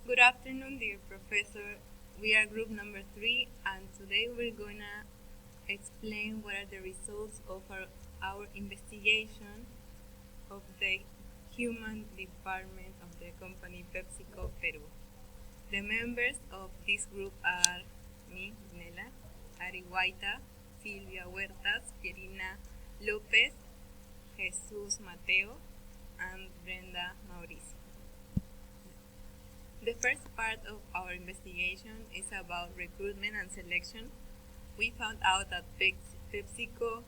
Good afternoon, dear professor. We are group number 3, and today we're gonna explain what are the results of our investigation of the human department of the company PepsiCo Peru. The members of this group are me, Nela, Ari Guaita, Silvia Huertas, Pierina Lopez, Jesus Mateo, and Brenda Mauricio. The first part of our investigation is about recruitment and selection. We found out that PepsiCo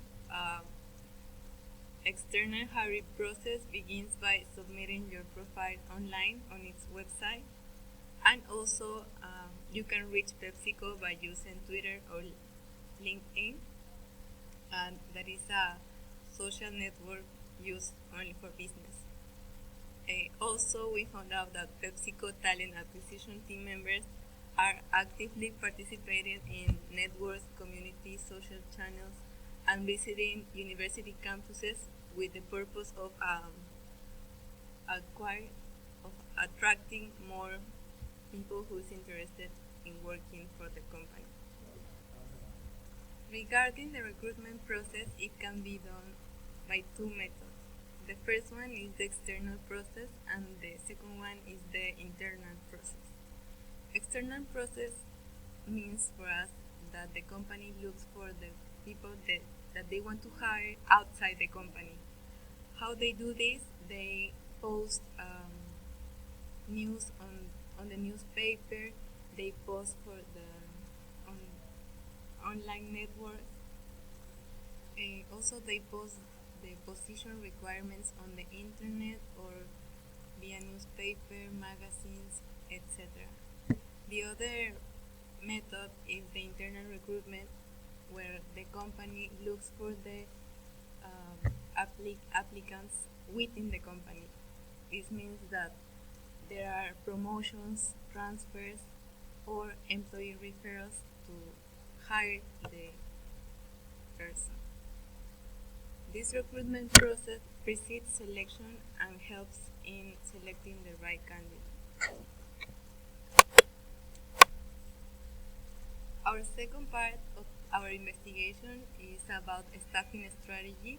external hiring process begins by submitting your profile online on its website, and also you can reach PepsiCo by using Twitter or LinkedIn, and that is a social network used only for business. Also, we found out that PepsiCo talent acquisition team members are actively participating in networks, community, social channels, and visiting university campuses with the purpose of attracting more people who is interested in working for the company. Regarding the recruitment process, it can be done by two methods. The first one is the external process, and the second one is the internal process. External process means for us that the company looks for the people that they want to hire outside the company. How they do this? They post news on the newspaper. They post for the online networks. Also, they post the position requirements on the internet or via newspaper, magazines, etc. The other method is the internal recruitment, where the company looks for the applicants within the company. This means that there are promotions, transfers, or employee referrals to hire the person. This recruitment process precedes selection and helps in selecting the right candidate. Our second part of our investigation is about staffing strategy.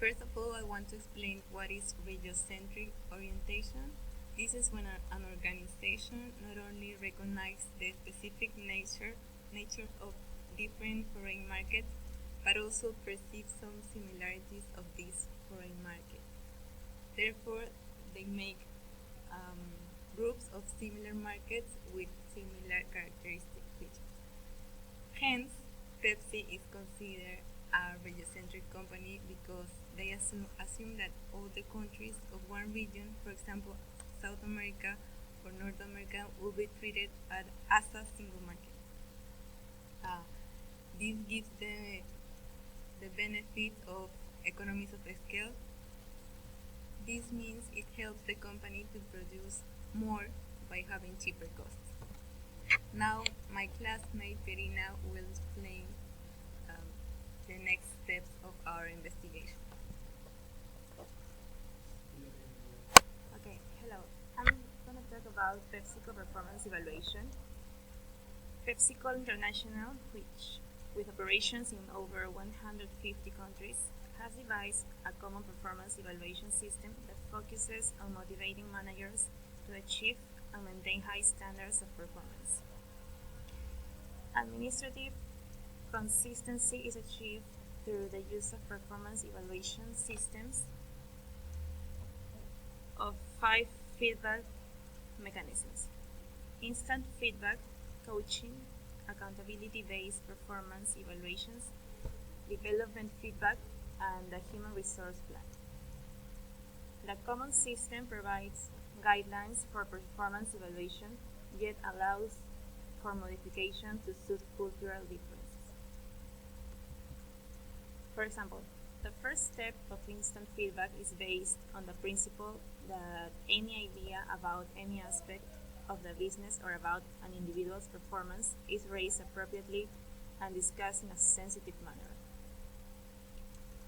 First of all, I want to explain what is regiocentric orientation. This is when an organization not only recognizes the specific nature of different foreign markets, but also perceive some similarities of these foreign markets. Therefore, they make groups of similar markets with similar characteristic features. Hence, Pepsi is considered a regiocentric company because they assume that all the countries of one region, for example, South America or North America, will be treated as a single market. This gives the benefit of economies of scale. This means it helps the company to produce more by having cheaper costs. Now, my classmate Perina will explain the next steps of our investigation. Okay, hello. I'm going to talk about PepsiCo performance evaluation. PepsiCo International, which with operations in over 150 countries, has devised a common performance evaluation system that focuses on motivating managers to achieve and maintain high standards of performance. Administrative consistency is achieved through the use of performance evaluation systems of 5 feedback mechanisms: instant feedback, coaching, accountability-based performance evaluations, development feedback, and the human resource plan. The common system provides guidelines for performance evaluation, yet allows for modification to suit cultural differences. For example, the first step of instant feedback is based on the principle that any idea about any aspect of the business or about an individual's performance is raised appropriately and discussed in a sensitive manner.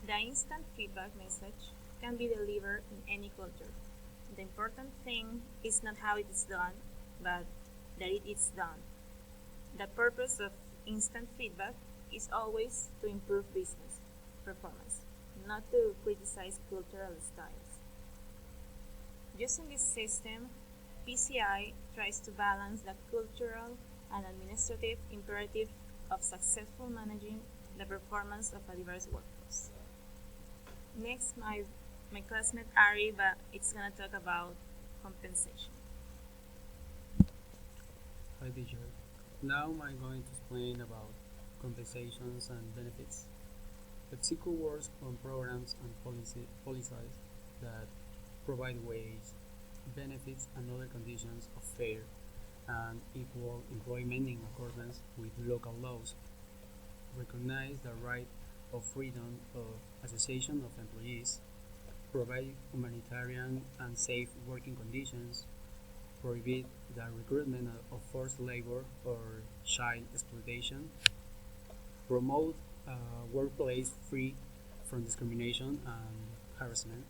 The instant feedback message can be delivered in any culture. The important thing is not how it is done, but that it is done. The purpose of instant feedback is always to improve business performance, not to criticize cultural styles. Using this system, PCI tries to balance the cultural and administrative imperative of successful managing the performance of a diverse workforce. Next, my classmate Ari, but it's gonna talk about compensation. Hi teacher. Now I'm going to explain about compensations and benefits. PepsiCo works on programs and policies that provide wage, benefits and other conditions of fair and equal employment in accordance with local laws, recognize the right of freedom of association of employees, provide humanitarian and safe working conditions, prohibit the recruitment of forced labor or child exploitation, promote a workplace free from discrimination and harassment.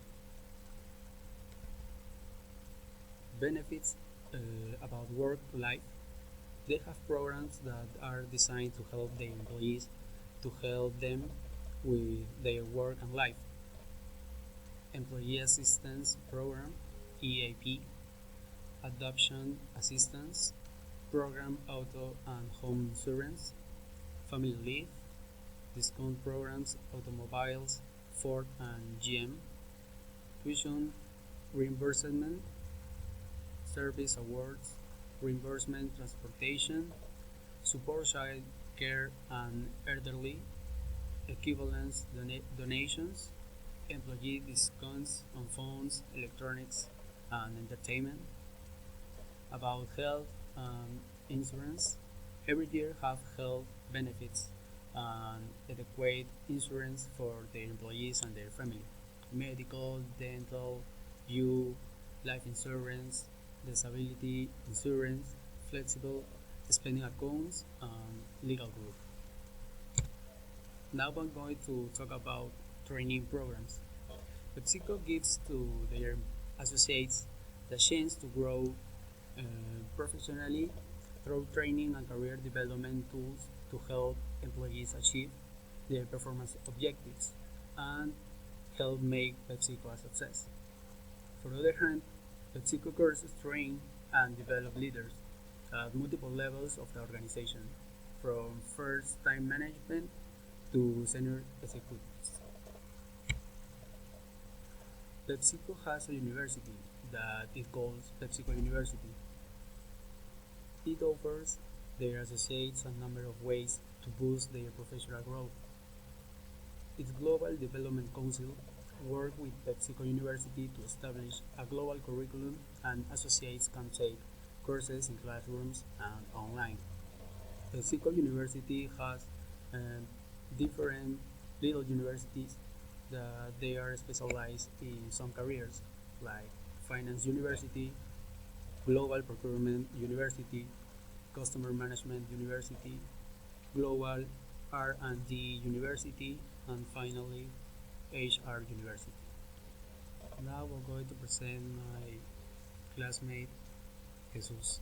Benefits about work life. They have programs that are designed to help their employees to help them with their work and life. Employee Assistance Program (EAP), Adoption Assistance Program, Auto and Home Insurance, Family Leave, Discount Programs, Automobiles, Ford and GM, Tuition Reimbursement, Service Awards, Reimbursement Transportation, Support Child Care and Elderly, Equivalence Donations, Employee Discounts on Phones, Electronics and Entertainment. About health and insurance, every year have health benefits and adequate insurance for their employees and their family. Medical, dental, you, life insurance, disability insurance, flexible spending accounts, and legal group. Now I'm going to talk about training programs. PepsiCo gives to their associates the chance to grow uh, professionally through training and career development tools to help employees achieve their performance objectives and help make PepsiCo a success. For the other hand, PepsiCo courses train and develop leaders at multiple levels of the organization, from first time management to senior executives. PepsiCo has a university that it calls PepsiCo University. It offers their associates a number of ways to boost their professional growth. Its Global Development Council works with PepsiCo University to establish a global curriculum, and associates can take courses in classrooms and online. PepsiCo University has um, different little universities that they are specialized in some careers, like Finance University, Global Procurement University, Customer Management University, Global R&D University, and finally HR University. Now I'm going to present my classmate Jesus.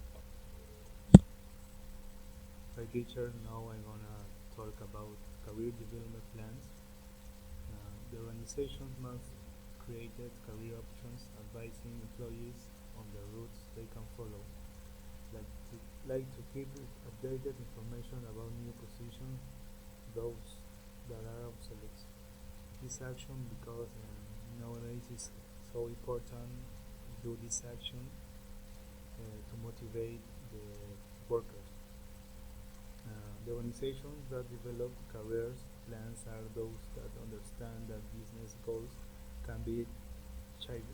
Hi teacher, now I'm gonna talk about career development plans. The organization must create career options advising employees on the routes they can follow, like to keep updated information about new positions, those that are obsolete. This action because nowadays is so important to do this action to motivate the workers. The organizations that develop careers plans are those that understand that business goals can be achieved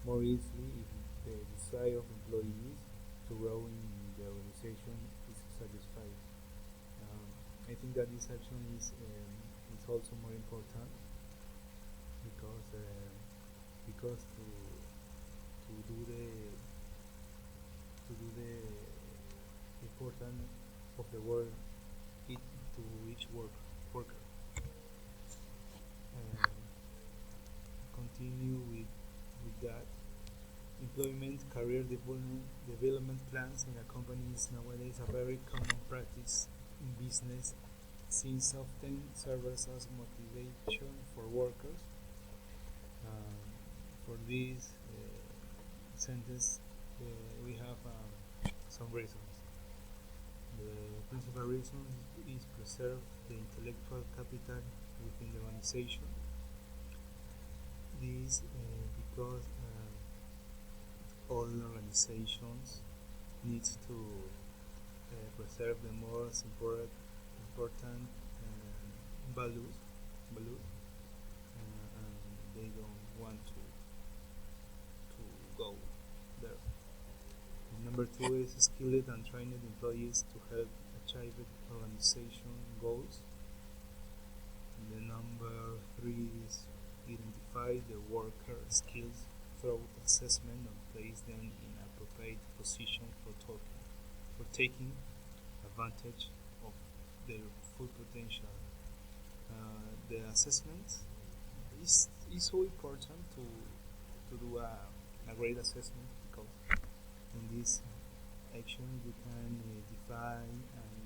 more easily if the desire of employees to grow in the organization is satisfied. Um, I think that this action is also more important because to do the important of the work it to each worker. Continue with that. Employment career development plans in a company is nowadays a very common practice in business since often serves as motivation for workers. For this sentence, we have some reasons. The principal reason is preserve the intellectual capital within the organization. This because all organizations need to preserve the most important values, and they don't want to go there. Number two is skilled and trained employees to help achieve organization goals. And the number three is identify the worker skills through assessment and place them in appropriate position for taking advantage of their full potential. The assessment is so important to do a great assessment because in this action you can define and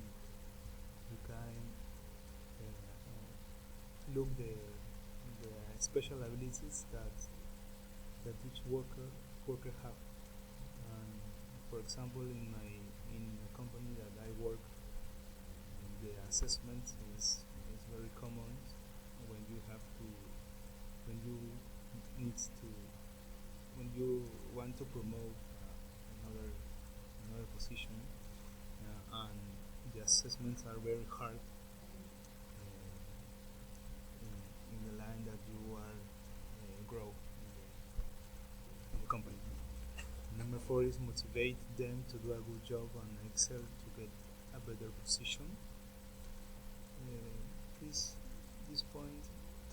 you can look the special abilities that each worker have. And for example, in a company that I work, the assessment is very common when you have to when you needs to when you want to promote another position, and the assessments are very hard in the line that you are grow in the company. Number four is motivate them to do a good job and excel to get a better position. This point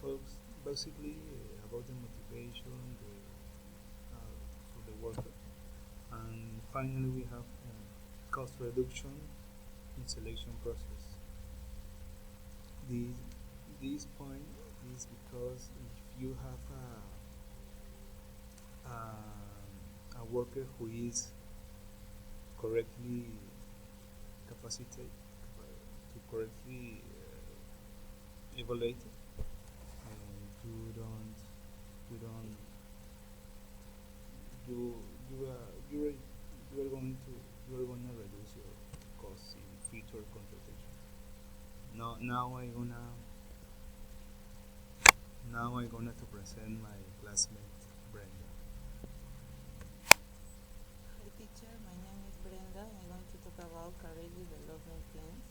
talks basically about the motivation for the worker. And finally, we have cost reduction in selection process. This point is because if you have a worker who is correctly capacitated to correctly evaluate, you don't you you are going to reduce your costs in future contratation. Now I'm gonna to present my classmate Brenda. Hi teacher, my name is Brenda. I'm going to talk about career development plans.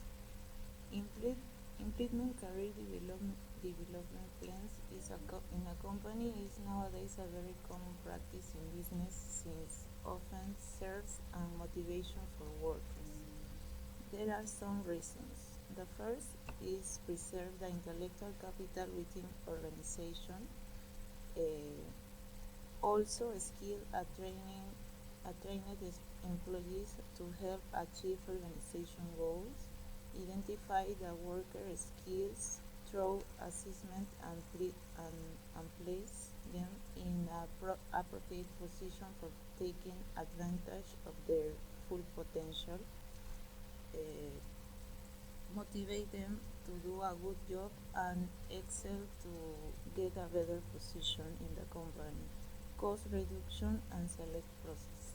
Implement career development plans in a company is nowadays a very common practice in business since often serves as motivation for workers. There are some reasons. The first is preserve the intellectual capital within organization. Also skill at trained employees to help achieve organization goals. Identify the worker skills through assessment and place them in appropriate position for taking advantage of their full potential. Motivate them to do a good job and excel to get a better position in the company. Cost reduction and select process.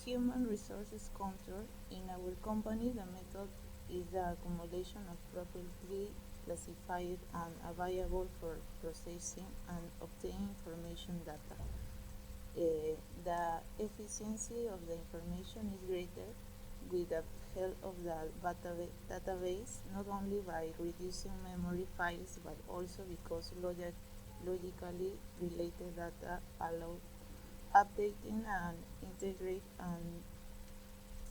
Human resources control. In our company, the method is the accumulation of properly classified and available for processing and obtaining information data. The efficiency of the information is greater with the help of the database, not only by reducing memory files but also because logically related data allow updating and integrate and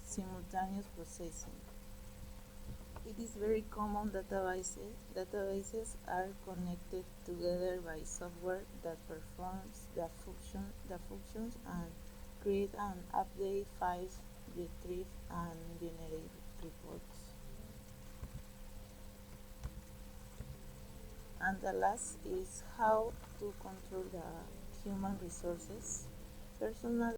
simultaneous processing. It is very common databases are connected together by software that performs the functions and create and update files, retrieve and generate reports. And the last is how to control the human resources. Personal